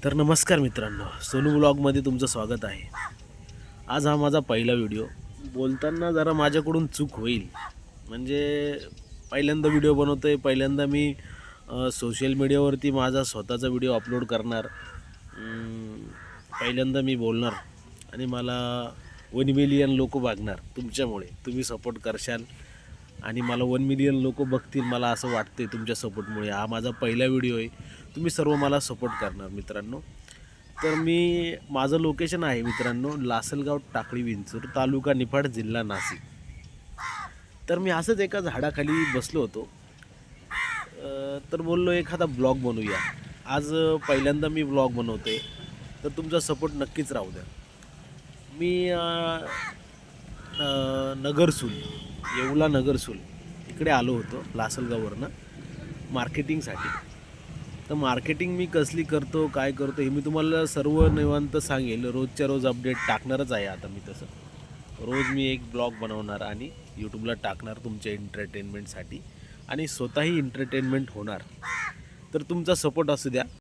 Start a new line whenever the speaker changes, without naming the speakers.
तर नमस्कार मित्रांनो, सोनू ब्लॉगमध्ये तुमचं स्वागत आहे. आज हा माझा पहिला व्हिडिओ. बोलताना जरा माझ्याकडून चूक होईल. म्हणजे पहिल्यांदा व्हिडिओ बनवतो आहे. पहिल्यांदा मी सोशल मीडियावरती माझा स्वतःचा व्हिडिओ अपलोड करणार. पहिल्यांदा मी बोलणार आणि मला 1 मिलियन लोक बघणार तुमच्यामुळे. तुम्ही सपोर्ट करशाल आणि मला 1 मिलियन लोक बघतील, मला असं वाटते तुमच्या सपोर्टमुळे. हा माझा पहिला व्हिडिओ आहे. तुम्ही सर्व मला सपोर्ट करणार मित्रांनो. तर माझं लोकेशन आहे मित्रांनो, लासलगाव टाकळी विंचूर, तालुका निफाड, जिल्हा नाशिक. तर मी असंच एका झाडाखाली बसलो होतो. तर बोललो एखादा ब्लॉग बनवूया. आज पहिल्यांदा मी ब्लॉग बनवते, तर तुमचा सपोर्ट नक्कीच राहू द्या. मी नगरसूल, येवला नगरसूल इकडे आलो होतो लासलगाववरनं मार्केटिंगसाठी. तर मार्केटिंग मी कसली करतो, काय करतो, हे मी तुम्हाला सर्व निवांत सांगेल. रोजच्या रोज अपडेट टाकणारच आहे आता मी. तसं रोज मी एक ब्लॉग बनवणार आणि यूट्यूबला टाकणार तुमच्या एंटरटेनमेंटसाठी, आणि स्वतःही एंटरटेनमेंट होणार. तर तुमचा सपोर्ट असू द्या.